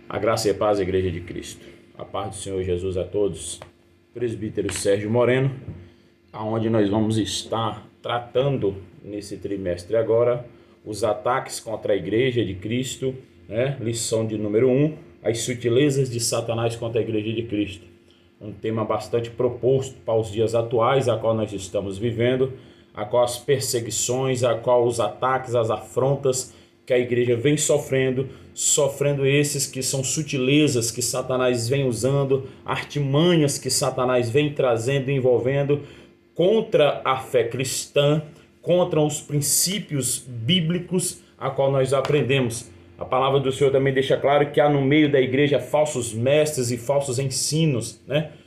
A graça e a paz, Igreja de Cristo. A paz do Senhor Jesus a todos. Presbítero Sérgio Moreno, aonde nós vamos estar tratando nesse trimestre agora os ataques contra a Igreja de Cristo, lição de número 1, as sutilezas de Satanás contra a Igreja de Cristo. Um tema bastante proposto para os dias atuais, a qual nós estamos vivendo, a qual as perseguições, a qual os ataques, as afrontas que a igreja vem sofrendo esses que são sutilezas que Satanás vem usando, artimanhas que Satanás vem trazendo, envolvendo contra a fé cristã, contra os princípios bíblicos a qual nós aprendemos. A palavra do Senhor também deixa claro que há no meio da igreja falsos mestres e falsos ensinos,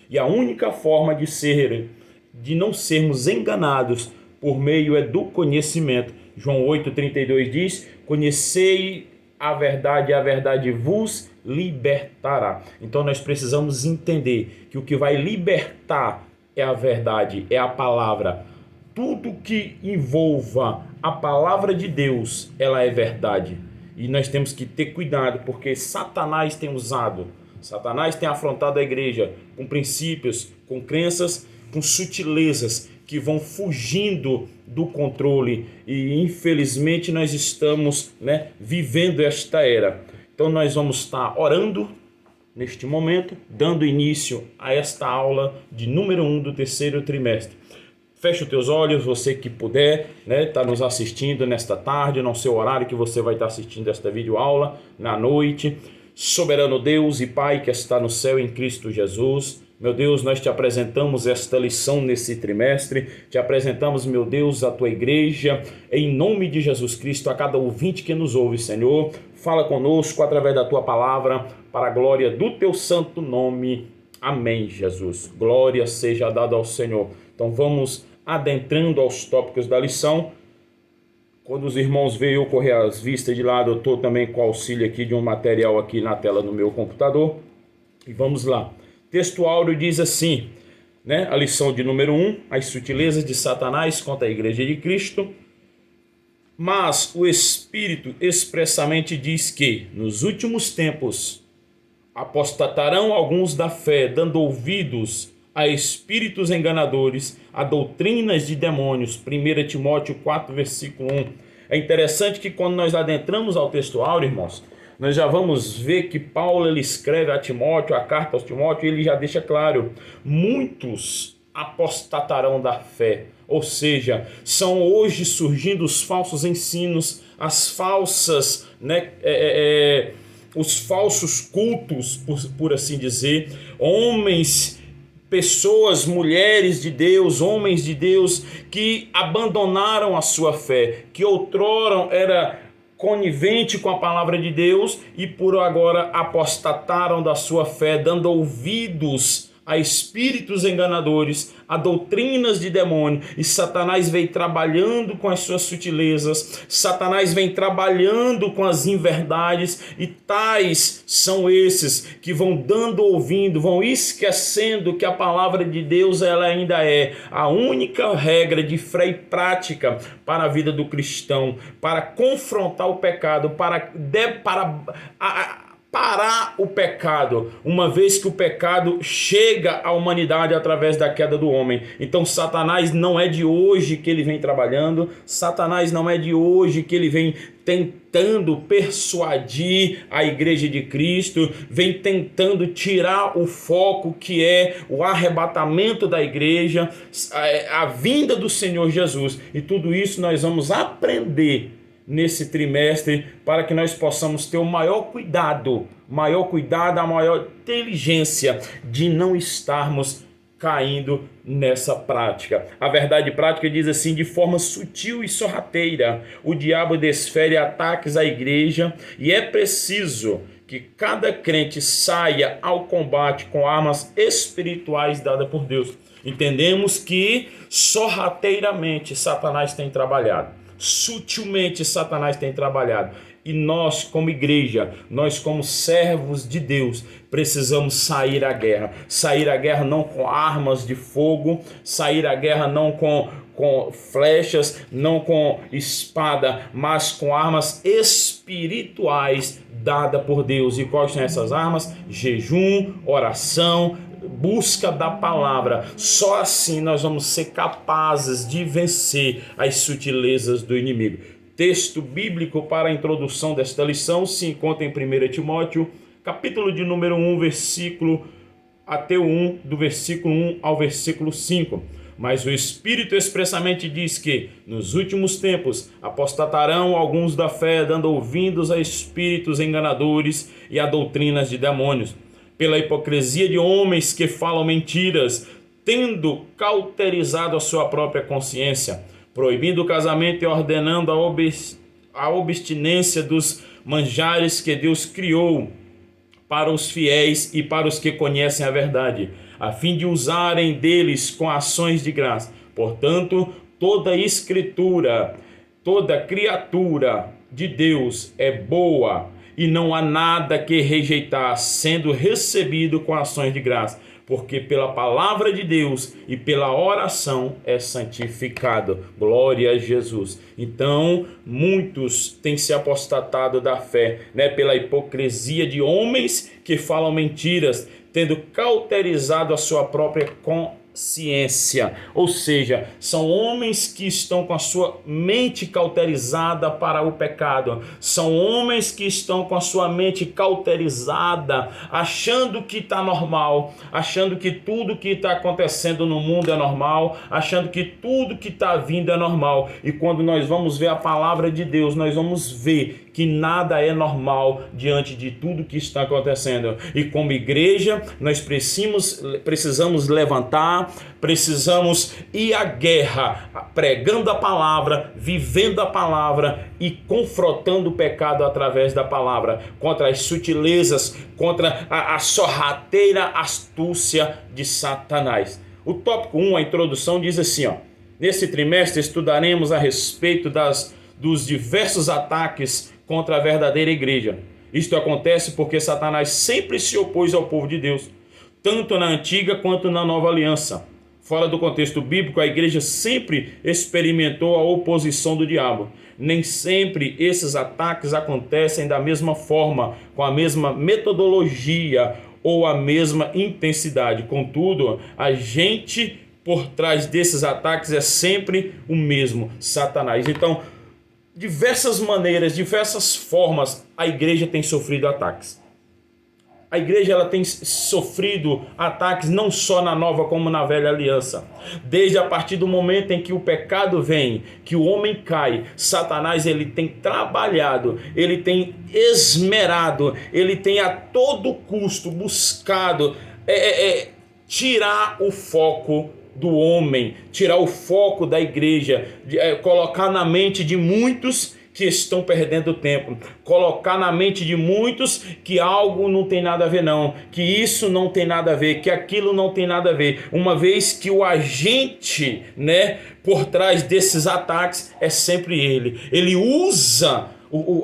E a única forma de não sermos enganados por meio é do conhecimento. João 8,32 diz: conhecei a verdade vos libertará. Então nós precisamos entender que o que vai libertar é a verdade, é a palavra. Tudo que envolva a palavra de Deus, ela é verdade. E nós temos que ter cuidado, porque Satanás tem afrontado a igreja com princípios, com crenças, com sutilezas que vão fugindo do controle, e infelizmente nós estamos vivendo esta era. Então nós vamos estar orando neste momento, dando início a esta aula de número 1 do terceiro trimestre. Feche os teus olhos, você que puder, está nos assistindo nesta tarde, no seu horário que você vai estar assistindo esta videoaula, na noite. Soberano Deus e Pai que está no céu em Cristo Jesus, meu Deus, nós te apresentamos esta lição nesse trimestre, te apresentamos, meu Deus, a tua igreja, em nome de Jesus Cristo, a cada ouvinte que nos ouve, Senhor, fala conosco através da tua palavra, para a glória do teu santo nome. Amém, Jesus. Glória seja dada ao Senhor. Então vamos adentrando aos tópicos da lição. Quando os irmãos veem eu correr as vistas de lado, eu estou também com auxílio aqui de um material aqui na tela do meu computador. E vamos lá. Texto áureo diz assim, a lição de número 1, as sutilezas de Satanás contra a Igreja de Cristo. Mas o Espírito expressamente diz que, nos últimos tempos, apostatarão alguns da fé, dando ouvidos a espíritos enganadores, a doutrinas de demônios. 1 Timóteo 4, versículo 1. É interessante que quando nós adentramos ao texto áureo, irmãos, nós já vamos ver que Paulo ele escreve a Timóteo, a carta aos Timóteo, ele já deixa claro, muitos apostatarão da fé, ou seja, são hoje surgindo os falsos ensinos, as falsas, os falsos cultos, por assim dizer, pessoas, mulheres de Deus, homens de Deus que abandonaram a sua fé, que outrora era conivente com a palavra de Deus e por agora apostataram da sua fé, dando ouvidos a espíritos enganadores, a doutrinas de demônio, e Satanás vem trabalhando com as suas sutilezas, Satanás vem trabalhando com as inverdades, e tais são esses que vão dando ouvido, vão esquecendo que a palavra de Deus ela ainda é a única regra de fé e prática para a vida do cristão, para confrontar o pecado, para parar o pecado, uma vez que o pecado chega à humanidade através da queda do homem. Então Satanás não é de hoje que ele vem trabalhando, Satanás não é de hoje que ele vem tentando persuadir a Igreja de Cristo, vem tentando tirar o foco que é o arrebatamento da igreja, a vinda do Senhor Jesus. E tudo isso nós vamos aprender nesse trimestre, para que nós possamos ter o maior cuidado, a maior inteligência de não estarmos caindo nessa prática. A verdade prática diz assim: de forma sutil e sorrateira, o diabo desfere ataques à igreja, e é preciso que cada crente saia ao combate com armas espirituais dadas por Deus. Entendemos que sorrateiramente Satanás tem trabalhado. Sutilmente Satanás tem trabalhado, e nós como igreja, nós como servos de Deus, precisamos sair à guerra não com armas de fogo, sair à guerra não com flechas, não com espada, mas com armas espirituais dada por Deus. E quais são essas armas? Jejum, oração, busca da palavra. Só assim nós vamos ser capazes de vencer as sutilezas do inimigo. Texto bíblico para a introdução desta lição se encontra em 1 Timóteo, capítulo de número 1, versículo até o 1, do versículo 1 ao versículo 5. Mas o Espírito expressamente diz que, nos últimos tempos, apostatarão alguns da fé, dando ouvidos a espíritos enganadores e a doutrinas de demônios, pela hipocrisia de homens que falam mentiras, tendo cauterizado a sua própria consciência, proibindo o casamento e ordenando a abstinência dos manjares que Deus criou para os fiéis e para os que conhecem a verdade, a fim de usarem deles com ações de graça. Portanto, toda escritura, toda criatura de Deus é boa, e não há nada que rejeitar, sendo recebido com ações de graça, porque pela palavra de Deus e pela oração é santificado. Glória a Jesus. Então, muitos têm se apostatado da fé, pela hipocrisia de homens que falam mentiras, tendo cauterizado a sua própria consciência. Ou seja, são homens que estão com a sua mente cauterizada para o pecado. São homens que estão com a sua mente cauterizada, achando que está normal, achando que tudo que está acontecendo no mundo é normal, achando que tudo que está vindo é normal. E quando nós vamos ver a palavra de Deus, nós vamos ver que nada é normal diante de tudo que está acontecendo. E como igreja, nós precisamos levantar, precisamos ir à guerra, pregando a palavra, vivendo a palavra e confrontando o pecado através da palavra, contra as sutilezas, contra a sorrateira astúcia de Satanás. O tópico 1, a introdução, diz assim, nesse trimestre estudaremos a respeito dos diversos ataques contra a verdadeira igreja. Isto acontece porque Satanás sempre se opôs ao povo de Deus, tanto na antiga quanto na nova aliança. Fora do contexto bíblico, a igreja sempre experimentou a oposição do diabo. Nem sempre esses ataques acontecem da mesma forma, com a mesma metodologia ou a mesma intensidade. Contudo, a gente por trás desses ataques é sempre o mesmo, Satanás. Então, diversas maneiras, diversas formas, a igreja tem sofrido ataques. A igreja ela tem sofrido ataques não só na nova como na velha aliança. Desde a partir do momento em que o pecado vem, que o homem cai, Satanás ele tem trabalhado, ele tem esmerado, ele tem a todo custo buscado tirar o foco do homem, tirar o foco da igreja, colocar na mente de muitos que estão perdendo tempo, colocar na mente de muitos que algo não tem nada a ver não, que isso não tem nada a ver, que aquilo não tem nada a ver, uma vez que o agente, por trás desses ataques é sempre ele usa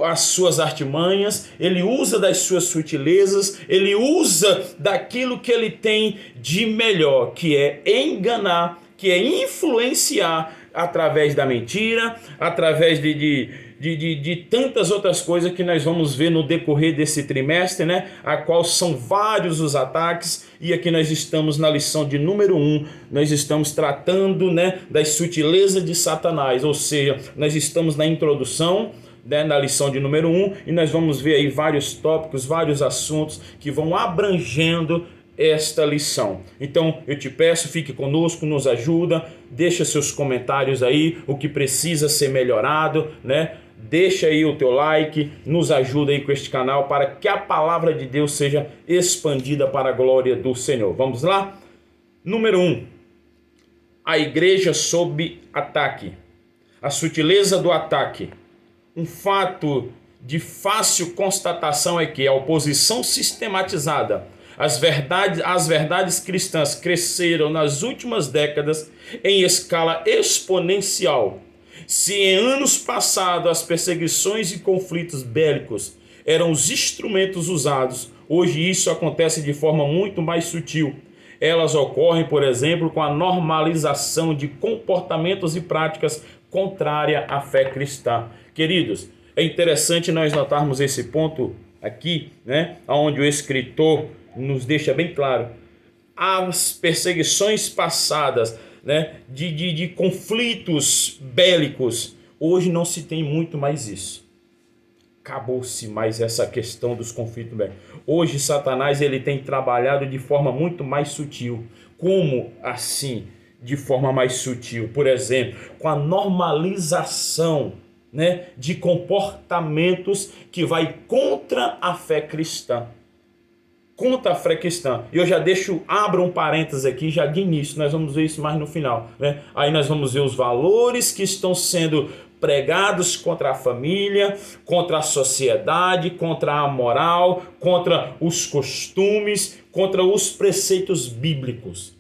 as suas artimanhas, ele usa das suas sutilezas, ele usa daquilo que ele tem de melhor, que é enganar, que é influenciar através da mentira, através de tantas outras coisas que nós vamos ver no decorrer desse trimestre, a qual são vários os ataques, e aqui nós estamos na lição de número 1, nós estamos tratando das sutilezas de Satanás, ou seja, nós estamos na introdução, na lição de número 1, e nós vamos ver aí vários tópicos, vários assuntos que vão abrangendo esta lição. Então eu te peço, fique conosco, nos ajuda, deixa seus comentários aí, o que precisa ser melhorado, deixa aí o teu like, nos ajuda aí com este canal para que a palavra de Deus seja expandida para a glória do Senhor. Vamos lá? Número 1, a igreja sob ataque, a sutileza do ataque. Um fato de fácil constatação é que a oposição sistematizada às verdades cristãs cresceram nas últimas décadas em escala exponencial. Se em anos passados as perseguições e conflitos bélicos eram os instrumentos usados, hoje isso acontece de forma muito mais sutil. Elas ocorrem, por exemplo, com a normalização de comportamentos e práticas contrárias à fé cristã. Queridos, é interessante nós notarmos esse ponto aqui, né, onde o escritor nos deixa bem claro, as perseguições passadas, né, de conflitos bélicos, hoje não se tem muito mais isso. Acabou-se mais essa questão dos conflitos bélicos. Hoje Satanás ele tem trabalhado de forma muito mais sutil. Como assim? De forma mais sutil? Por exemplo, com a normalização, né, de comportamentos que vai contra a fé cristã. Contra a fé cristã. E eu já abro um parênteses aqui já de início, nós vamos ver isso mais no final, né? Aí nós vamos ver os valores que estão sendo pregados contra a família, contra a sociedade, contra a moral, contra os costumes, contra os preceitos bíblicos.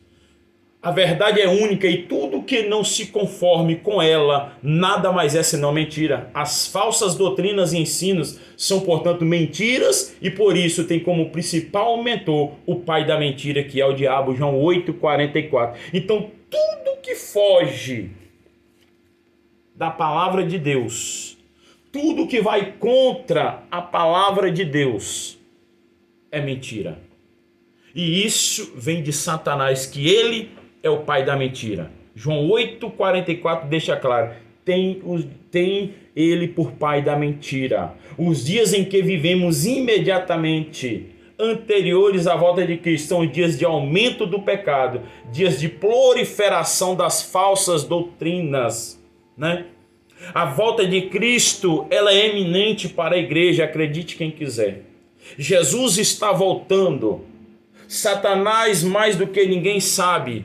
A verdade é única e tudo que não se conforme com ela nada mais é senão mentira. As falsas doutrinas e ensinos são, portanto, mentiras e por isso tem como principal mentor o pai da mentira, que é o diabo, João 8,44. Então, tudo que foge da palavra de Deus, tudo que vai contra a palavra de Deus é mentira. E isso vem de Satanás, que ele é o pai da mentira. João 8,44 deixa claro, tem ele por pai da mentira. Os dias em que vivemos imediatamente anteriores à volta de Cristo são dias de aumento do pecado, dias de proliferação das falsas doutrinas, né? A volta de Cristo, ela é eminente para a igreja, acredite quem quiser. Jesus está voltando. Satanás, mais do que ninguém sabe,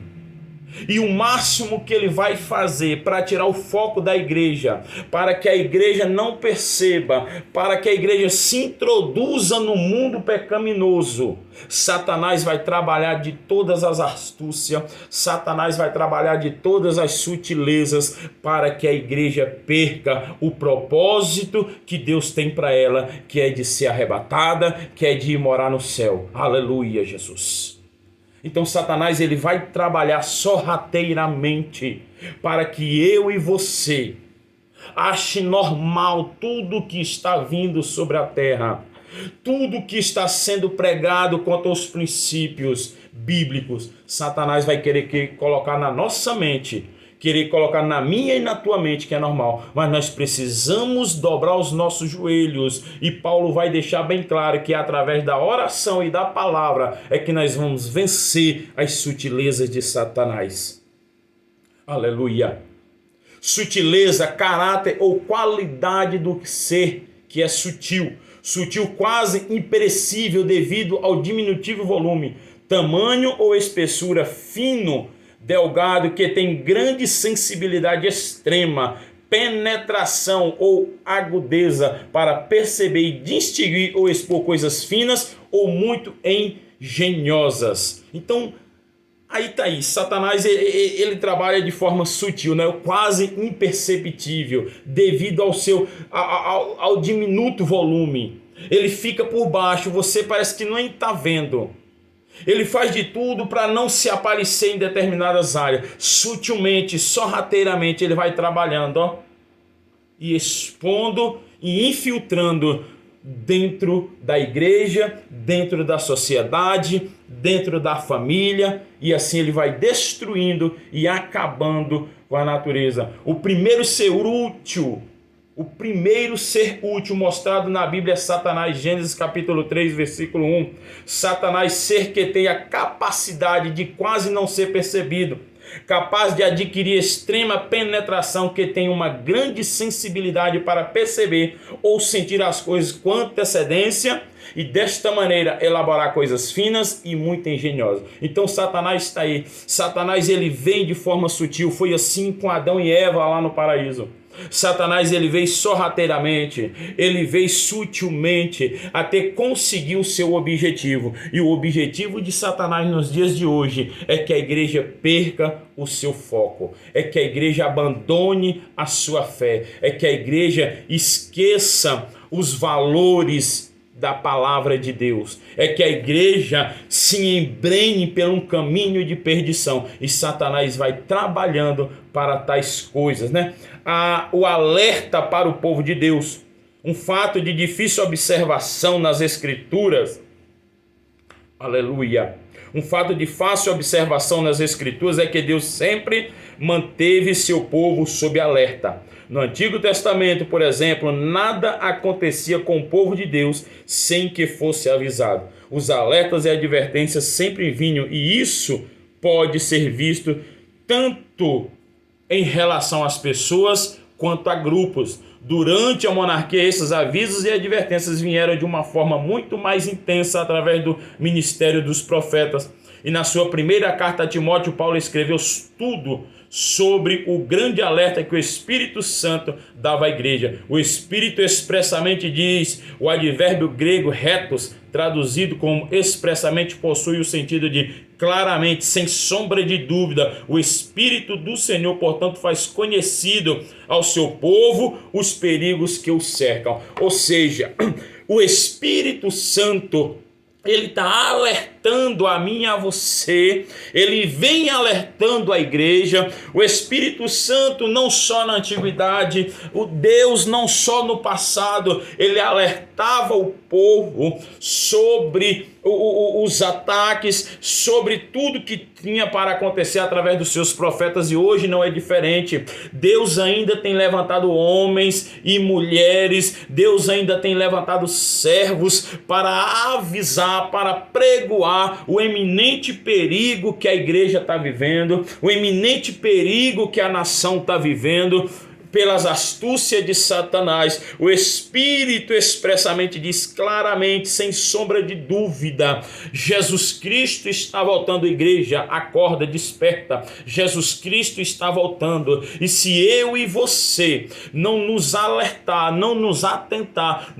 e o máximo que ele vai fazer para tirar o foco da igreja, para que a igreja não perceba, para que a igreja se introduza no mundo pecaminoso, Satanás vai trabalhar de todas as astúcias, Satanás vai trabalhar de todas as sutilezas para que a igreja perca o propósito que Deus tem para ela, que é de ser arrebatada, que é de ir morar no céu. Aleluia, Jesus. Então Satanás ele vai trabalhar sorrateiramente para que eu e você ache normal tudo que está vindo sobre a terra, tudo que está sendo pregado contra os princípios bíblicos. Satanás vai querer colocar na nossa mente, querer colocar na minha e na tua mente, que é normal, mas nós precisamos dobrar os nossos joelhos, e Paulo vai deixar bem claro que através da oração e da palavra é que nós vamos vencer as sutilezas de Satanás. Aleluia! Sutileza, caráter ou qualidade do ser que é sutil, quase imperecível devido ao diminutivo volume, tamanho ou espessura, fino, delgado, que tem grande sensibilidade extrema, penetração ou agudeza para perceber e distinguir ou expor coisas finas ou muito engenhosas. Então, aí está aí, Satanás ele trabalha de forma sutil, né? Quase imperceptível, devido ao diminuto volume. Ele fica por baixo, você parece que nem está vendo. Ele faz de tudo para não se aparecer em determinadas áreas. Sutilmente, sorrateiramente, ele vai trabalhando, ó, e expondo e infiltrando dentro da igreja, dentro da sociedade, dentro da família, e assim ele vai destruindo e acabando com a natureza. O primeiro ser útil mostrado na Bíblia é Satanás, Gênesis capítulo 3, versículo 1. Satanás, ser que tem a capacidade de quase não ser percebido, capaz de adquirir extrema penetração, que tem uma grande sensibilidade para perceber ou sentir as coisas com antecedência e desta maneira elaborar coisas finas e muito engenhosas. Então Satanás está aí. Satanás ele vem de forma sutil. Foi assim com Adão e Eva lá no paraíso. Satanás ele veio sorrateiramente, ele veio sutilmente até conseguir o seu objetivo. E o objetivo de Satanás nos dias de hoje é que a igreja perca o seu foco, é que a igreja abandone a sua fé, é que a igreja esqueça os valores da palavra de Deus, é que a igreja se embrenhe pelo um caminho de perdição, e Satanás vai trabalhando para tais coisas, né? O alerta para o povo de Deus: Um fato de difícil observação nas Escrituras, aleluia, um fato de fácil observação nas Escrituras é que Deus sempre manteve seu povo sob alerta. No Antigo Testamento, por exemplo, nada acontecia com o povo de Deus sem que fosse avisado. Os alertas e advertências sempre vinham, e isso pode ser visto tanto em relação às pessoas quanto a grupos. Durante a monarquia, esses avisos e advertências vieram de uma forma muito mais intensa através do ministério dos profetas. E na sua primeira carta a Timóteo, Paulo escreveu tudo sobre o grande alerta que o Espírito Santo dava à igreja. O Espírito expressamente diz, o advérbio grego retos, traduzido como expressamente, possui o sentido de claramente, sem sombra de dúvida. O Espírito do Senhor, portanto, faz conhecido ao seu povo os perigos que o cercam. Ou seja, o Espírito Santo, ele está alertando a mim e a você, ele vem alertando a igreja. O Espírito Santo não só na antiguidade, o Deus não só no passado, ele alertava o povo sobre os ataques, sobre tudo que tinha para acontecer através dos seus profetas, e hoje não é diferente. Deus ainda tem levantado homens e mulheres, Deus ainda tem levantado servos para avisar, para pregoar o eminente perigo que a igreja está vivendo, o eminente perigo que a nação está vivendo, pelas astúcias de Satanás. O Espírito expressamente diz claramente, sem sombra de dúvida, Jesus Cristo está voltando. Igreja, acorda, desperta. Jesus Cristo está voltando. E se eu e você não nos alertar, não nos atentar,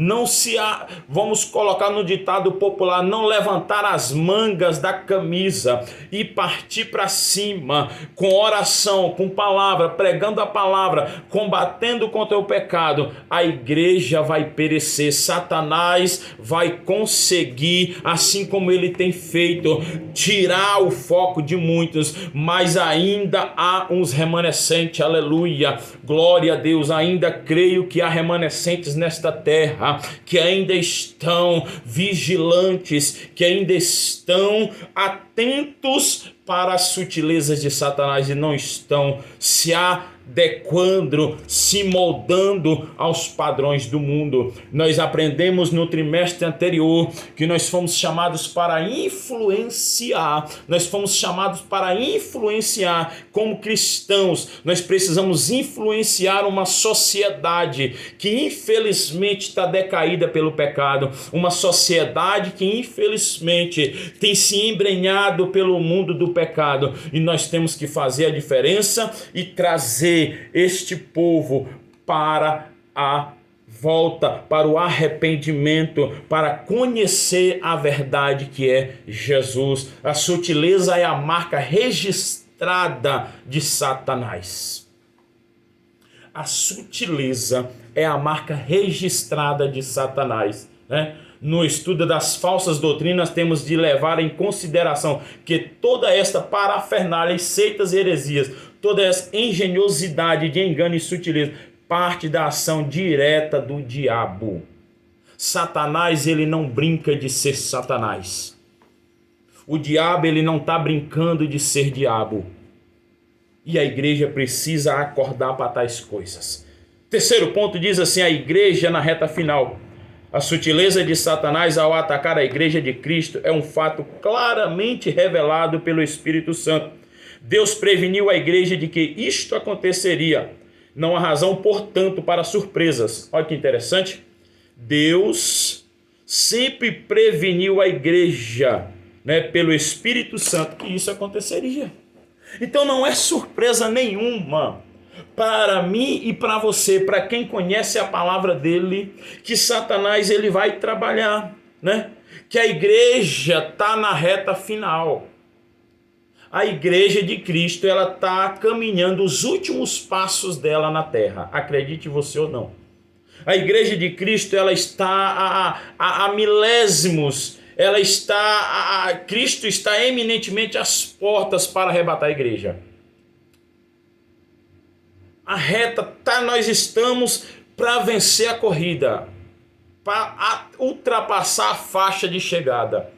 vamos colocar no ditado popular, não levantar as mangas da camisa e partir para cima com oração, com palavra, pregando a palavra, combatendo contra o pecado, a igreja vai perecer. Satanás vai conseguir, assim como ele tem feito, tirar o foco de muitos, mas ainda há uns remanescentes, aleluia, glória a Deus. Ainda creio que há remanescentes nesta terra, que ainda estão vigilantes, que ainda estão atentos para as sutilezas de Satanás e não estão se adequando, se moldando aos padrões do mundo. Nós aprendemos no trimestre anterior que nós fomos chamados para influenciar, como cristãos. Nós precisamos influenciar uma sociedade que infelizmente está decaída pelo pecado, uma sociedade que infelizmente tem se embrenhado pelo mundo do pecado, e nós temos que fazer a diferença e trazer este povo para a volta, para o arrependimento, para conhecer a verdade que é Jesus. A sutileza é a marca registrada de Satanás. A sutileza é a marca registrada de Satanás, né? No estudo das falsas doutrinas, temos de levar em consideração que toda esta parafernália, seitas e heresias, toda essa engenhosidade de engano e sutileza, parte da ação direta do diabo. Satanás, ele não brinca de ser Satanás. O diabo, ele não está brincando de ser diabo. E a igreja precisa acordar para tais coisas. Terceiro ponto diz assim, a igreja na reta final. A sutileza de Satanás ao atacar a igreja de Cristo é um fato claramente revelado pelo Espírito Santo. Deus preveniu a igreja de que isto aconteceria. Não há razão, portanto, para surpresas. Olha que interessante. Deus sempre preveniu a igreja, né, pelo Espírito Santo, que isso aconteceria. Então não é surpresa nenhuma para mim e para você, para quem conhece a palavra dele, que Satanás ele vai trabalhar, né? Que a igreja está na reta final. A igreja de Cristo, ela está caminhando os últimos passos dela na terra, acredite você ou não. A igreja de Cristo, ela está a milésimos, Cristo está eminentemente às portas para arrebatar a igreja. A reta nós estamos para vencer a corrida. para ultrapassar a faixa de chegada.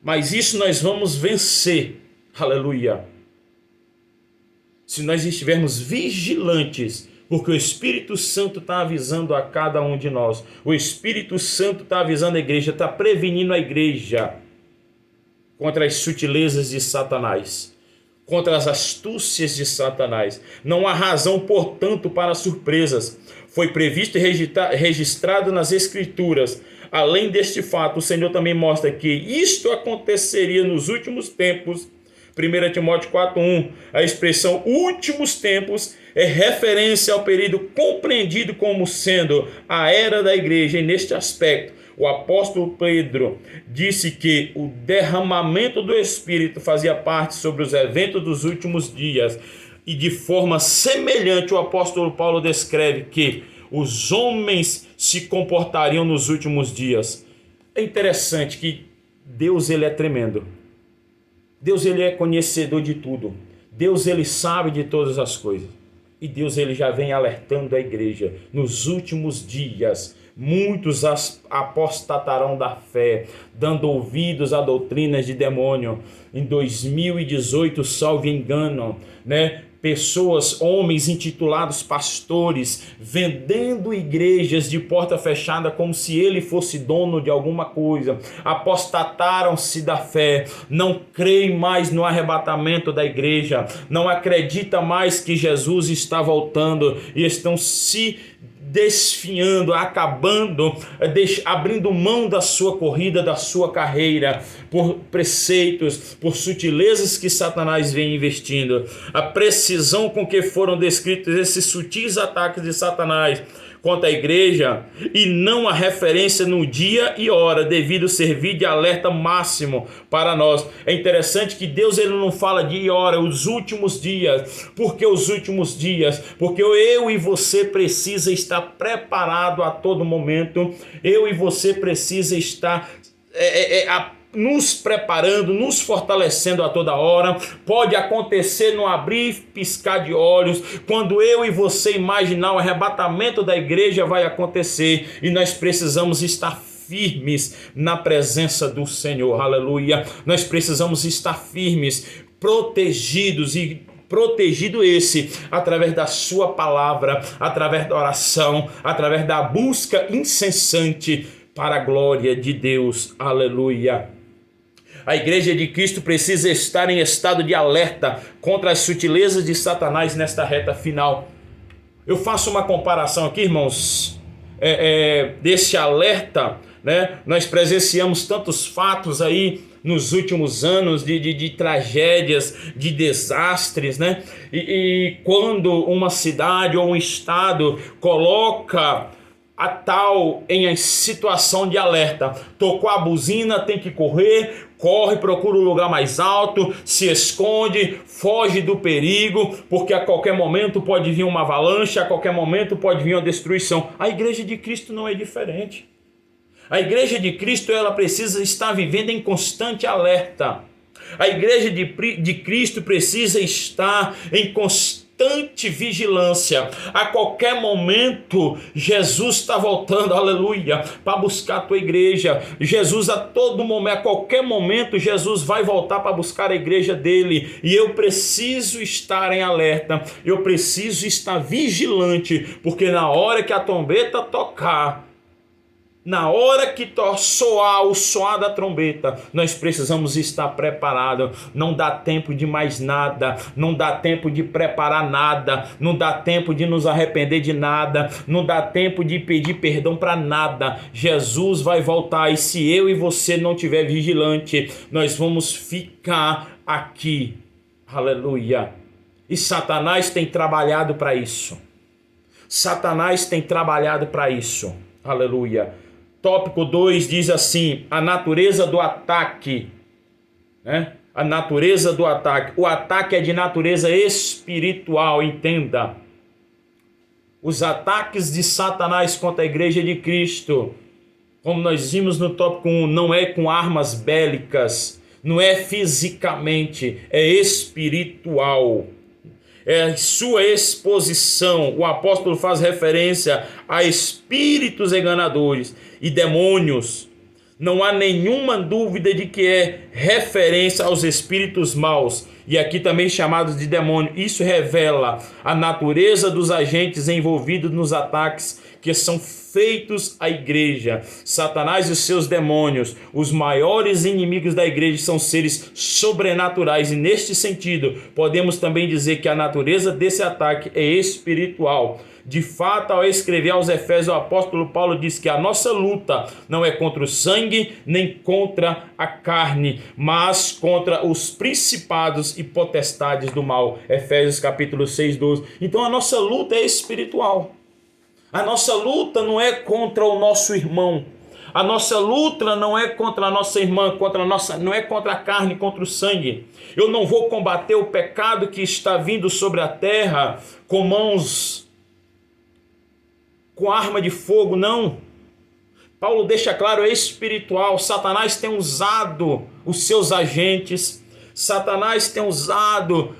Mas isso nós vamos vencer, aleluia, se nós estivermos vigilantes, porque o Espírito Santo está avisando a cada um de nós. O Espírito Santo está avisando a igreja, está prevenindo a igreja contra as sutilezas de Satanás, contra as astúcias de Satanás. Não há razão, portanto, para surpresas. Foi previsto e registrado nas Escrituras. Além deste fato, o Senhor também mostra que isto aconteceria nos últimos tempos. 1 Timóteo 4:1, a expressão últimos tempos é referência ao período compreendido como sendo a era da igreja. E neste aspecto, o apóstolo Pedro disse que o derramamento do Espírito fazia parte sobre os eventos dos últimos dias. E de forma semelhante, o apóstolo Paulo descreve que os homens se comportariam nos últimos dias. É interessante que Deus, ele é tremendo. Deus, ele é conhecedor de tudo. Deus, ele sabe de todas as coisas. E Deus, ele já vem alertando a igreja. Nos últimos dias, muitos apostatarão da fé, dando ouvidos a doutrinas de demônio. Em 2018, salvo engano, pessoas, homens intitulados pastores, vendendo igrejas de porta fechada como se ele fosse dono de alguma coisa. Apostataram-se da fé, não creem mais no arrebatamento da igreja, não acreditam mais que Jesus está voltando e estão se desfiando, acabando, abrindo mão da sua corrida, da sua carreira, por preceitos, por sutilezas que Satanás vem investindo. A precisão com que foram descritos esses sutis ataques de Satanás contra a igreja, e não a referência no dia e hora, devido servir de alerta máximo para nós. É interessante que Deus, ele não fala dia e hora, os últimos dias. Por que os últimos dias? Porque eu e você precisa estar preparado a todo momento. Eu e você precisa estar nos preparando, nos fortalecendo a toda hora. Pode acontecer no abrir e piscar de olhos. Quando eu e você imaginar o arrebatamento da igreja, vai acontecer, e nós precisamos estar firmes na presença do Senhor, aleluia. Nós precisamos estar firmes, protegidos, e protegido esse através da sua palavra, através da oração, através da busca incessante para a glória de Deus, aleluia. A igreja de Cristo precisa estar em estado de alerta contra as sutilezas de Satanás nesta reta final. Eu faço uma comparação aqui, irmãos, desse alerta, Nós presenciamos tantos fatos aí nos últimos anos de tragédias, de desastres, E quando uma cidade ou um estado coloca a tal em situação de alerta, tocou a buzina, tem que correr, corre, procura um lugar mais alto, se esconde, foge do perigo, porque a qualquer momento pode vir uma avalanche, a qualquer momento pode vir uma destruição. A igreja de Cristo não é diferente. A igreja de Cristo, ela precisa estar vivendo em constante alerta. A igreja de Cristo precisa estar em constante vigilância. A qualquer momento Jesus está voltando, aleluia, para buscar a tua igreja. Jesus a todo momento, a qualquer momento Jesus vai voltar para buscar a igreja dele, e eu preciso estar em alerta, eu preciso estar vigilante, porque na hora que a trombeta tocar, na hora que soar o soar da trombeta, nós precisamos estar preparados. Não dá tempo de mais nada, não dá tempo de preparar nada, não dá tempo de nos arrepender de nada, não dá tempo de pedir perdão para nada. Jesus vai voltar, e se eu e você não tiver vigilante, nós vamos ficar aqui, aleluia. E Satanás tem trabalhado para isso. Satanás tem trabalhado para isso, aleluia. Tópico 2 diz assim: a natureza do ataque. A natureza do ataque. O ataque é de natureza espiritual, entenda. Os ataques de Satanás contra a igreja de Cristo, como nós vimos no tópico 1, não é com armas bélicas, não é fisicamente, é espiritual. Em sua exposição, o apóstolo faz referência a espíritos enganadores e demônios. Não há nenhuma dúvida de que é referência aos espíritos maus, e aqui também chamados de demônio. Isso revela a natureza dos agentes envolvidos nos ataques que são feitos à igreja. Satanás e os seus demônios, os maiores inimigos da igreja, são seres sobrenaturais, e neste sentido podemos também dizer que a natureza desse ataque é espiritual. De fato, ao escrever aos Efésios, o apóstolo Paulo diz que a nossa luta não é contra o sangue nem contra a carne, mas contra os principados e potestades do mal. Efésios capítulo 6, 12. Então a nossa luta é espiritual. A nossa luta não é contra o nosso irmão. A nossa luta não é contra a nossa irmã, não é contra a carne, contra o sangue. Eu não vou combater o pecado que está vindo sobre a terra com mãos, com arma de fogo, não. Paulo deixa claro, é espiritual. Satanás tem usado os seus agentes, Satanás tem usado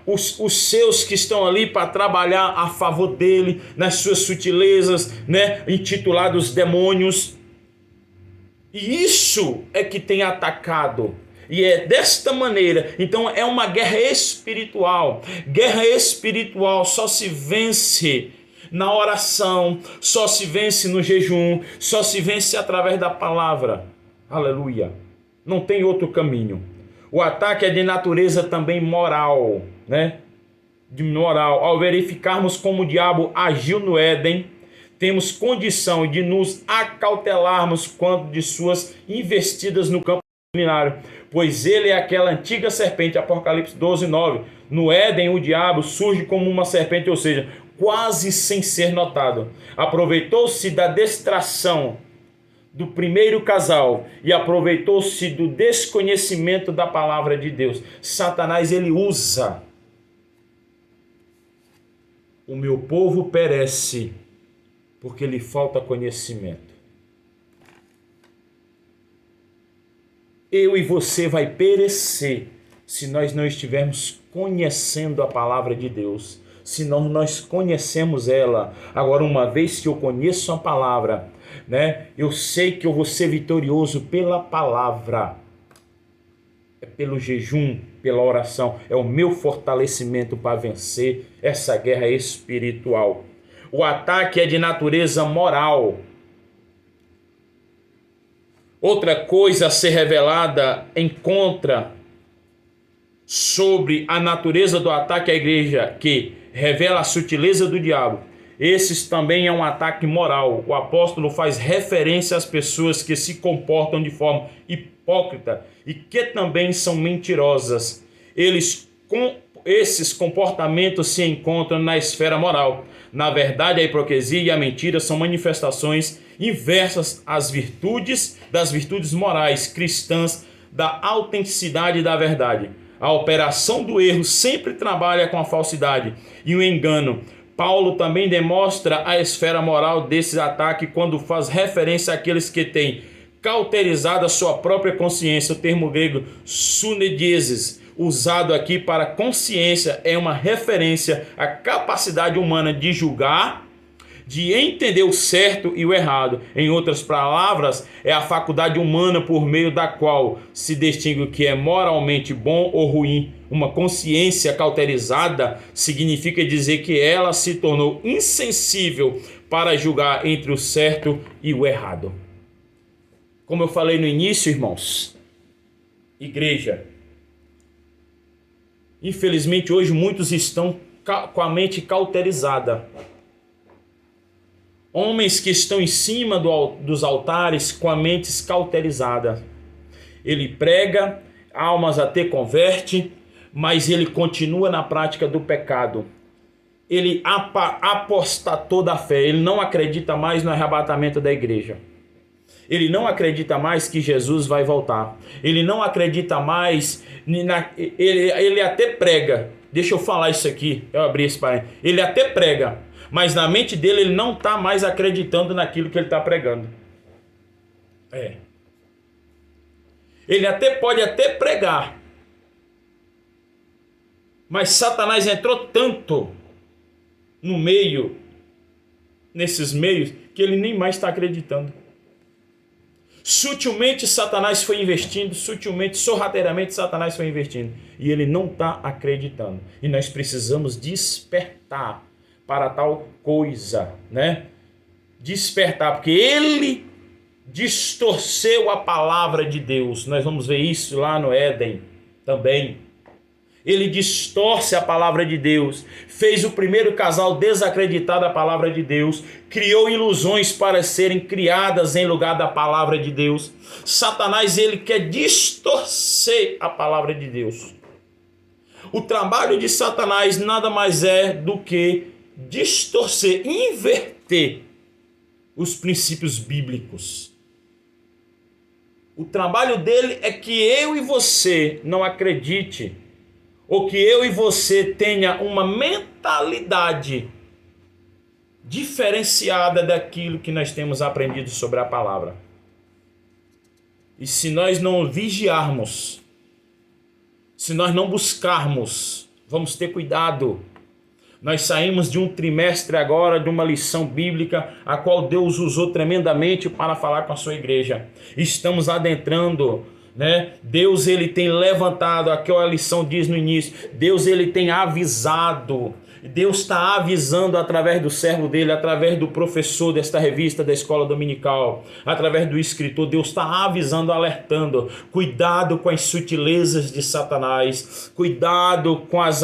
os seus que estão ali para trabalhar a favor dele, nas suas sutilezas, né, intitulados demônios. E isso é que tem atacado. E é desta maneira. Então é uma guerra espiritual. Guerra espiritual só se vence na oração, só se vence no jejum, só se vence através da palavra. Aleluia. Não tem outro caminho. O ataque é de natureza também moral, né? De moral. Ao verificarmos como o diabo agiu no Éden, temos condição de nos acautelarmos quanto de suas investidas no campo disciplinário, pois ele é aquela antiga serpente, Apocalipse 12, 9. No Éden, o diabo surge como uma serpente, ou seja, quase sem ser notado. Aproveitou-se da distração do primeiro casal e aproveitou-se do desconhecimento da palavra de Deus. Satanás, ele usa. O meu povo perece porque lhe falta conhecimento. Eu e você vai perecer se nós não estivermos conhecendo a palavra de Deus. Se não nós conhecemos ela. Agora, uma vez que eu conheço a palavra, né, eu sei que eu vou ser vitorioso pela palavra. É pelo jejum, pela oração. É o meu fortalecimento para vencer essa guerra espiritual. O ataque é de natureza moral. Outra coisa a ser revelada sobre a natureza do ataque à igreja, que revela a sutileza do diabo. Esses também é um ataque moral. O apóstolo faz referência às pessoas que se comportam de forma hipócrita e que também são mentirosas. Esses comportamentos se encontram na esfera moral. Na verdade, a hipocrisia e a mentira são manifestações inversas das virtudes morais cristãs, da autenticidade e da verdade. A operação do erro sempre trabalha com a falsidade e o engano. Paulo também demonstra a esfera moral desse ataque quando faz referência àqueles que têm cauterizado a sua própria consciência. O termo grego sunedieses, usado aqui para consciência, é uma referência à capacidade humana de julgar, de entender o certo e o errado. Em outras palavras, é a faculdade humana por meio da qual se distingue o que é moralmente bom ou ruim. Uma consciência cauterizada significa dizer que ela se tornou insensível para julgar entre o certo e o errado. Como eu falei no início, irmãos, igreja, infelizmente hoje muitos estão com a mente cauterizada. Homens que estão em cima dos altares com a mente cauterizada. Ele prega, almas até converte, mas ele continua na prática do pecado. Ele apostatou da fé, ele não acredita mais no arrebatamento da igreja. Ele não acredita mais que Jesus vai voltar. Ele não acredita mais, ele até prega. Deixa eu falar isso aqui, eu abri esse parênteses. Ele até prega, mas na mente dele ele não está mais acreditando naquilo que ele está pregando. Ele pode até pregar, Mas Satanás entrou tanto no meio, nesses meios, que ele nem mais está acreditando. Sutilmente Satanás foi investindo, sutilmente, sorrateiramente Satanás foi investindo. E ele não está acreditando. E nós precisamos despertar para tal coisa, né? Despertar, porque ele distorceu a palavra de Deus. Nós vamos ver isso lá no Éden também. Ele distorce a palavra de Deus, fez o primeiro casal desacreditar da palavra de Deus, criou ilusões para serem criadas em lugar da palavra de Deus. Satanás, ele quer distorcer a palavra de Deus. O trabalho de Satanás nada mais é do que distorcer, inverter os princípios bíblicos. O trabalho dele é que eu e você não acredite, ou que eu e você tenha uma mentalidade diferenciada daquilo que nós temos aprendido sobre a palavra. E se nós não vigiarmos, se nós não buscarmos, vamos ter cuidado. Nós saímos de um trimestre agora, de uma lição bíblica, a qual Deus usou tremendamente para falar com a sua igreja. Estamos adentrando, né? Deus, ele tem levantado, aqui a lição diz no início, Deus, ele tem avisado. Deus está avisando através do servo dele, através do professor desta revista da escola dominical, através do escritor. Deus está avisando, alertando. Cuidado com as sutilezas de Satanás, cuidado com as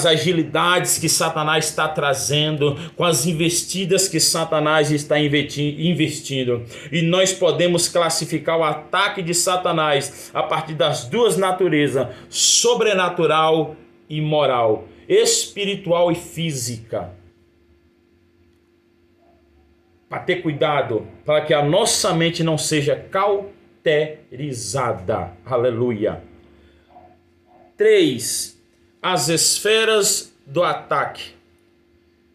agilidades que Satanás está trazendo, com as investidas que Satanás está investindo. E nós podemos classificar o ataque de Satanás a partir das duas naturezas, sobrenatural e moral, espiritual e física. Para ter cuidado, para que a nossa mente não seja cauterizada. Aleluia. 3. As esferas do ataque.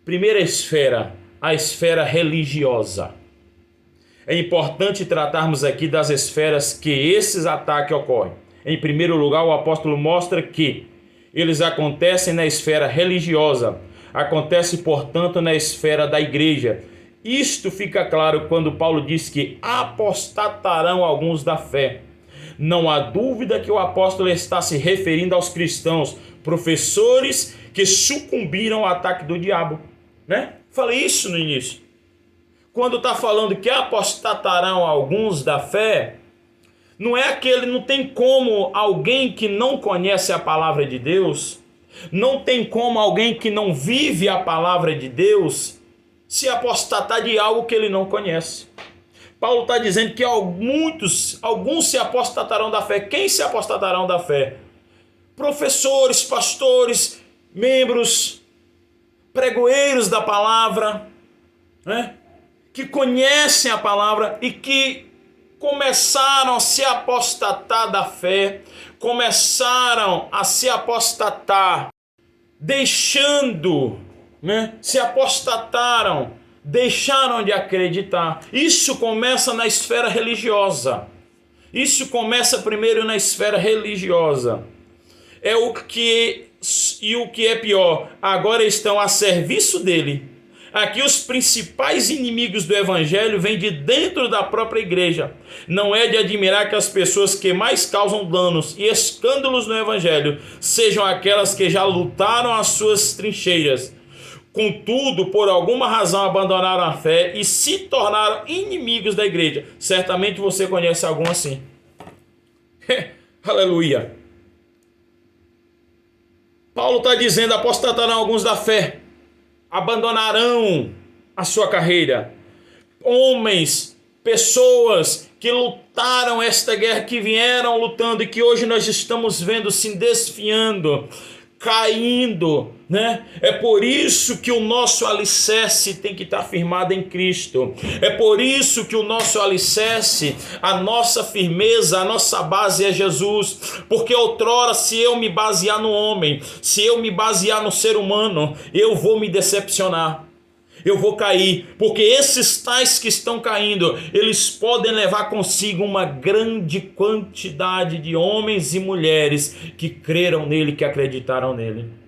Primeira esfera, a esfera religiosa. É importante tratarmos aqui das esferas que esses ataques ocorrem. Em primeiro lugar, o apóstolo mostra que eles acontecem na esfera religiosa, acontece, portanto, na esfera da igreja. Isto fica claro quando Paulo diz que apostatarão alguns da fé. Não há dúvida que o apóstolo está se referindo aos cristãos, professores que sucumbiram ao ataque do diabo, né? Falei isso no início. Quando está falando que apostatarão alguns da fé, não é aquele, não tem como alguém que não conhece a palavra de Deus, não tem como alguém que não vive a palavra de Deus se apostatar de algo que ele não conhece. Paulo está dizendo que alguns se apostatarão da fé. Quem se apostatarão da fé? Professores, pastores, membros, pregoeiros da palavra, né? Que conhecem a palavra e que começaram a se apostatar da fé, começaram a se apostatar, deixando, né? Se apostataram, deixaram de acreditar. Isso começa na esfera religiosa. Isso começa primeiro na esfera religiosa. E o que é pior, agora estão a serviço dele. Aqui os principais inimigos do evangelho vêm de dentro da própria igreja. Não é de admirar que as pessoas que mais causam danos e escândalos no evangelho sejam aquelas que já lutaram as suas trincheiras. Contudo, por alguma razão abandonaram a fé e se tornaram inimigos da igreja. Certamente você conhece algum assim. Aleluia. Paulo está dizendo, apostatarão alguns da fé, abandonarão a sua carreira. Homens, pessoas que lutaram esta guerra, que vieram lutando e que hoje nós estamos vendo se desfiando, caindo, né? É por isso que o nosso alicerce tem que estar firmado em Cristo. É por isso que o nosso alicerce, a nossa firmeza, a nossa base é Jesus. Porque outrora, se eu me basear no homem, se eu me basear no ser humano, eu vou me decepcionar. Eu vou cair, porque esses tais que estão caindo, eles podem levar consigo uma grande quantidade de homens e mulheres que creram nele, que acreditaram nele.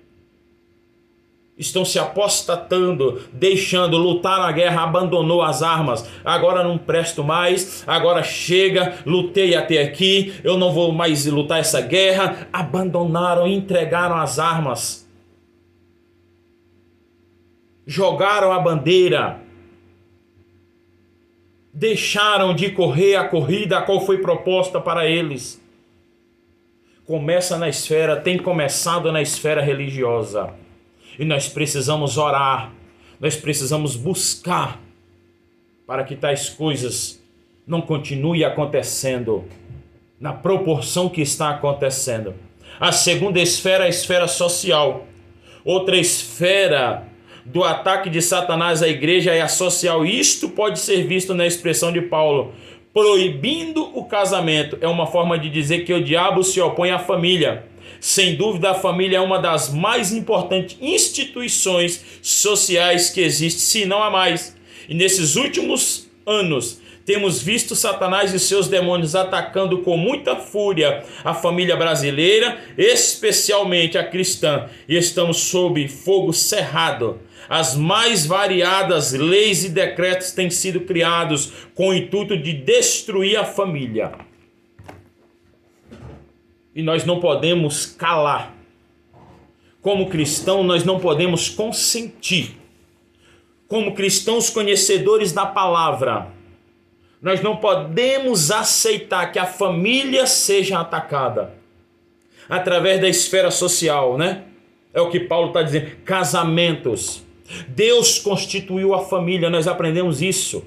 Estão se apostatando, deixando, lutar a guerra, abandonou as armas, agora não presto mais, agora chega, lutei até aqui, eu não vou mais lutar essa guerra. Abandonaram, entregaram as armas, jogaram a bandeira, deixaram de correr a corrida a qual foi proposta para eles. Começa na esfera, tem começado na esfera religiosa. E nós precisamos orar, nós precisamos buscar para que tais coisas não continuem acontecendo na proporção que está acontecendo. A segunda esfera é a esfera social. Outra esfera do ataque de Satanás à igreja é a social. Isto pode ser visto na expressão de Paulo, proibindo o casamento. É uma forma de dizer que o diabo se opõe à família. Sem dúvida, a família é uma das mais importantes instituições sociais que existe, se não a mais. E nesses últimos anos, temos visto Satanás e seus demônios atacando com muita fúria a família brasileira, especialmente a cristã, e estamos sob fogo cerrado. As mais variadas leis e decretos têm sido criados com o intuito de destruir a família. E nós não podemos calar. Como cristão, nós não podemos consentir. Como cristãos conhecedores da palavra, nós não podemos aceitar que a família seja atacada através da esfera social, né? É o que Paulo está dizendo. Casamentos. Deus constituiu a família, nós aprendemos isso.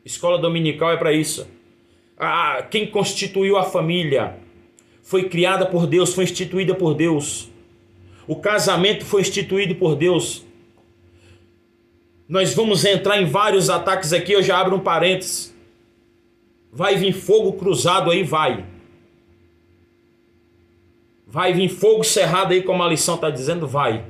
Escola dominical é para isso. Quem constituiu a família foi criada por Deus, foi instituída por Deus. O casamento foi instituído por Deus. Nós vamos entrar em vários ataques aqui, eu já abro um parênteses. Vai vir fogo cruzado aí, vai. Vai vir fogo cerrado aí, como a lição está dizendo, vai.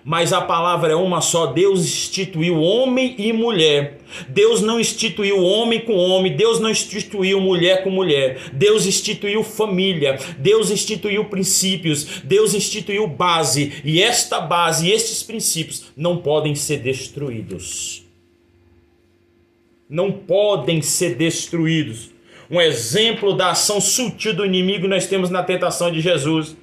Mas a palavra é uma só. Deus instituiu homem e mulher. Deus não instituiu homem com homem. Deus não instituiu mulher com mulher. Deus instituiu família. Deus instituiu princípios. Deus instituiu base. E esta base e estes princípios não podem ser destruídos. Não podem ser destruídos. Um exemplo da ação sutil do inimigo nós temos na tentação de Jesus.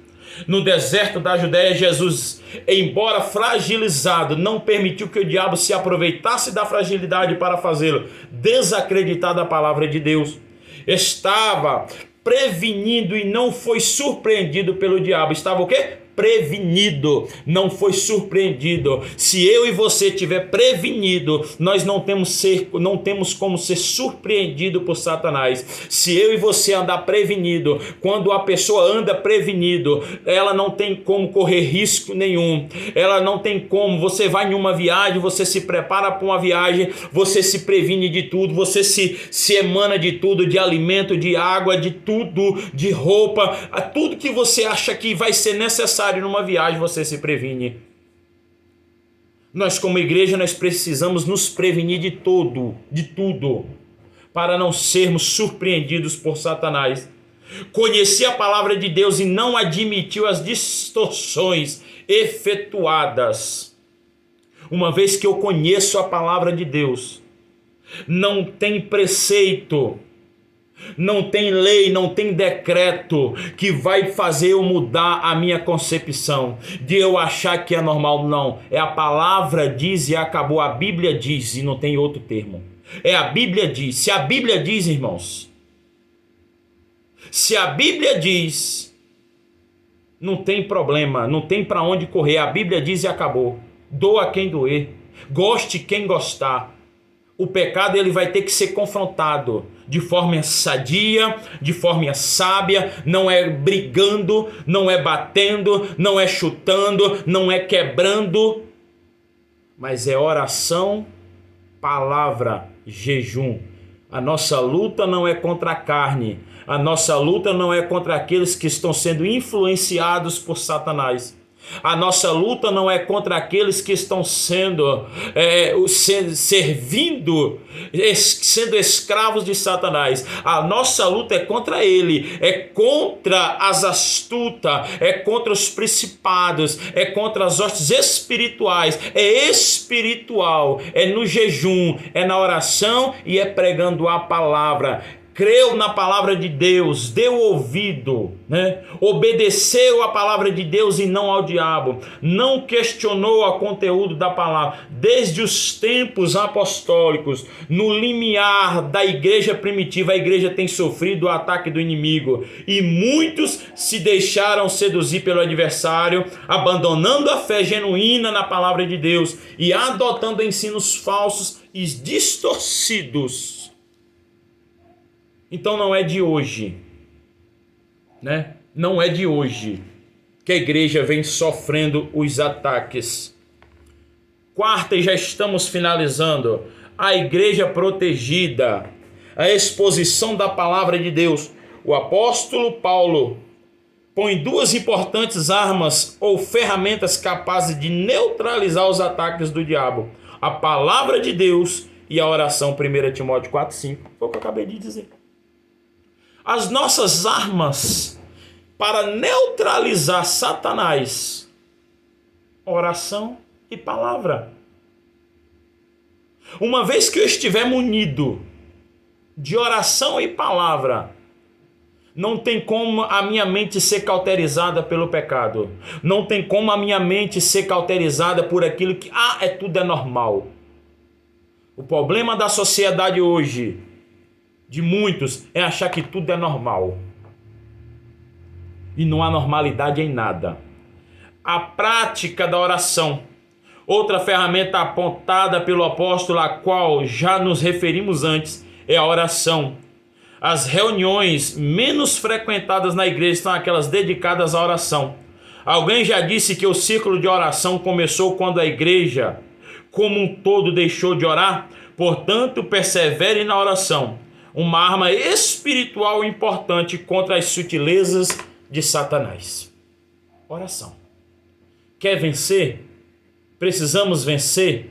No deserto da Judéia, Jesus, embora fragilizado, não permitiu que o diabo se aproveitasse da fragilidade para fazê-lo desacreditar da palavra de Deus. Estava prevenido e não foi surpreendido pelo diabo. Estava o quê? Prevenido, não foi surpreendido. Se eu e você tiver prevenido, nós não temos como ser surpreendido por Satanás. Se eu e você andar prevenido, quando a pessoa anda prevenido, ela não tem como correr risco nenhum. Ela não tem como. Você vai em uma viagem, você se prepara para uma viagem, você se previne de tudo, você se emana de tudo, de alimento, de água, de tudo, de roupa, tudo que você acha que vai ser necessário numa viagem, você se previne. Nós como igreja, nós precisamos nos prevenir de tudo, para não sermos surpreendidos por Satanás. Conheci a palavra de Deus e não admitiu as distorções efetuadas. Uma vez que eu conheço a palavra de Deus, não tem preceito, não tem lei, não tem decreto que vai fazer eu mudar a minha concepção, de eu achar que é normal. Não, é a palavra diz e acabou. A Bíblia diz e não tem outro termo. É a Bíblia diz. Se a Bíblia diz, irmãos, se a Bíblia diz, não tem problema, não tem para onde correr. A Bíblia diz e acabou. Doa quem doer, goste quem gostar. O pecado ele vai ter que ser confrontado de forma sadia, de forma sábia, não é brigando, não é batendo, não é chutando, não é quebrando, mas é oração, palavra, jejum. A nossa luta não é contra a carne, a nossa luta não é contra aqueles que estão sendo influenciados por Satanás. A nossa luta não é contra aqueles que estão sendo sendo escravos de Satanás. A nossa luta é contra ele, é contra as astutas, é contra os principados, é contra as hostes espirituais. É espiritual, é no jejum, é na oração e é pregando a palavra. Creu na palavra de Deus, deu ouvido, obedeceu a palavra de Deus e não ao diabo, não questionou o conteúdo da palavra. Desde os tempos apostólicos, no limiar da igreja primitiva, a igreja tem sofrido o ataque do inimigo e muitos se deixaram seduzir pelo adversário, abandonando a fé genuína na palavra de Deus e adotando ensinos falsos e distorcidos. Então não é de hoje, Não é de hoje que a igreja vem sofrendo os ataques. Quarta, e já estamos finalizando, a igreja protegida, a exposição da palavra de Deus. O apóstolo Paulo põe duas importantes armas ou ferramentas capazes de neutralizar os ataques do diabo: a palavra de Deus e a oração. 1 Timóteo 4,5, foi o que eu acabei de dizer. As nossas armas para neutralizar Satanás: oração e palavra. Uma vez que eu estiver munido de oração e palavra, não tem como a minha mente ser cauterizada pelo pecado. Não tem como a minha mente ser cauterizada por aquilo que tudo é normal. O problema da sociedade hoje, de muitos, é achar que tudo é normal. E não há normalidade em nada. A prática da oração, outra ferramenta apontada pelo apóstolo, a qual já nos referimos antes, é a oração. As reuniões menos frequentadas na igreja são aquelas dedicadas à oração. Alguém já disse que o círculo de oração começou quando a igreja como um todo deixou de orar. Portanto, persevere na oração, uma arma espiritual importante contra as sutilezas de Satanás. Oração. Quer vencer? Precisamos vencer?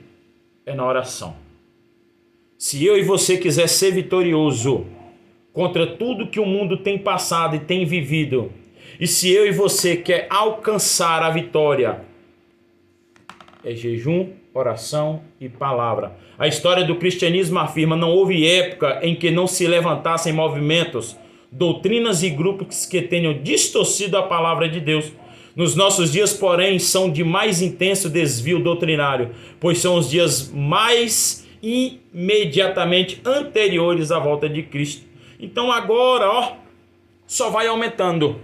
É na oração. Se eu e você quiser ser vitorioso contra tudo que o mundo tem passado e tem vivido, e se eu e você quer alcançar a vitória, é jejum, oração e palavra. A história do cristianismo afirma: não houve época em que não se levantassem movimentos, doutrinas e grupos que tenham distorcido a palavra de Deus. Nos nossos dias, porém, são de mais intenso desvio doutrinário, pois são os dias mais imediatamente anteriores à volta de Cristo. Então agora, só vai aumentando.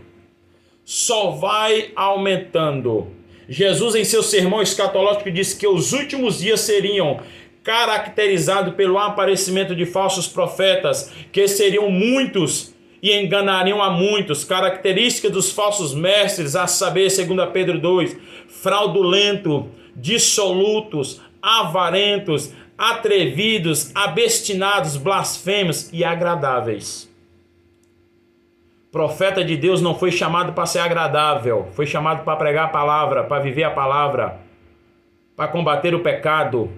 Só vai aumentando. Jesus, em seu sermão escatológico, disse que os últimos dias seriam caracterizados pelo aparecimento de falsos profetas, que seriam muitos e enganariam a muitos. Características dos falsos mestres, a saber, 2 Pedro 2, fraudulento, dissolutos, avarentos, atrevidos, abstinados, blasfemos e agradáveis. Profeta de Deus não foi chamado para ser agradável, foi chamado para pregar a palavra, para viver a palavra, para combater o pecado.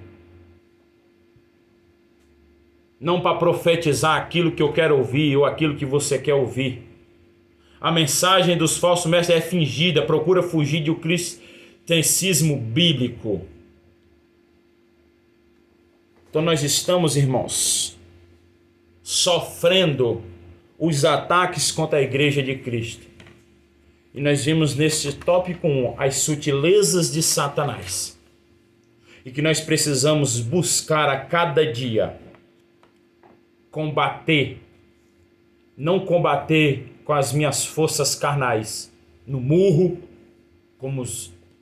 Não para profetizar aquilo que eu quero ouvir ou aquilo que você quer ouvir. A mensagem dos falsos mestres é fingida, procura fugir do cristianismo bíblico. Então nós estamos, irmãos, sofrendo os ataques contra a igreja de Cristo. E nós vimos nesse tópico 1 as sutilezas de Satanás. E que nós precisamos buscar a cada dia combater. Não combater com as minhas forças carnais, no murro, como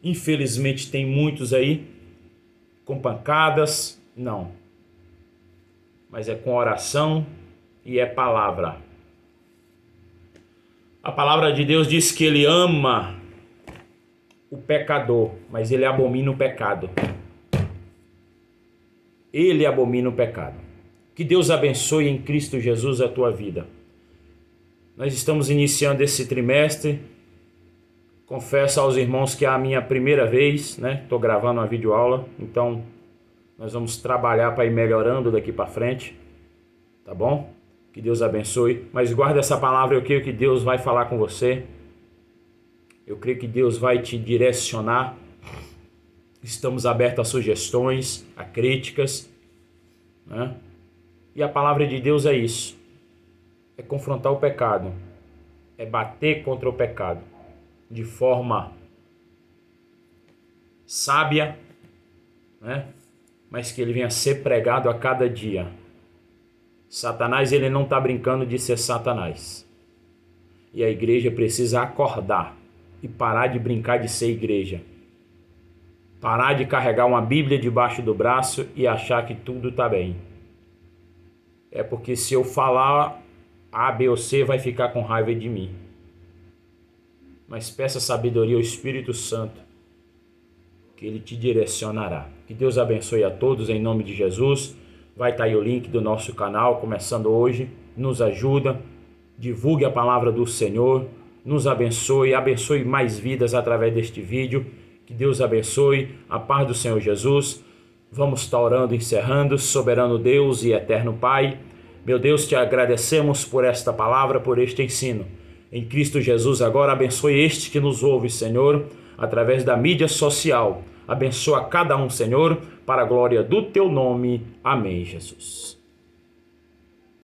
infelizmente tem muitos aí, com pancadas, não. Mas é com oração e é palavra. A palavra de Deus diz que ele ama o pecador, mas ele abomina o pecado. Ele abomina o pecado. Que Deus abençoe em Cristo Jesus a tua vida. Nós estamos iniciando esse trimestre Confesso aos irmãos que é a minha primeira vez, né? Estou gravando uma videoaula, então nós vamos trabalhar para ir melhorando daqui para frente, tá bom? Que Deus abençoe. Mas guarda essa palavra, eu creio que Deus vai falar com você. Eu creio que Deus vai te direcionar. Estamos abertos a sugestões, a críticas, né? E a palavra de Deus é isso. É confrontar o pecado. É bater contra o pecado. De forma sábia, né? Mas que ele venha ser pregado a cada dia. Satanás, ele não está brincando de ser Satanás. E a igreja precisa acordar e parar de brincar de ser igreja. Parar de carregar uma Bíblia debaixo do braço e achar que tudo está bem. É porque se eu falar A, B ou C, vai ficar com raiva de mim. Mas peça sabedoria ao Espírito Santo, que ele te direcionará. Que Deus abençoe a todos em nome de Jesus. Vai estar aí o link do nosso canal, começando hoje. Nos ajuda, divulgue a palavra do Senhor, nos abençoe, abençoe mais vidas através deste vídeo. Que Deus abençoe, a paz do Senhor Jesus. Vamos estar orando, encerrando. Soberano Deus e eterno Pai, meu Deus, te agradecemos por esta palavra, por este ensino. Em Cristo Jesus, agora abençoe este que nos ouve, Senhor, através da mídia social. Abençoa cada um, Senhor, para a glória do teu nome. Amém, Jesus.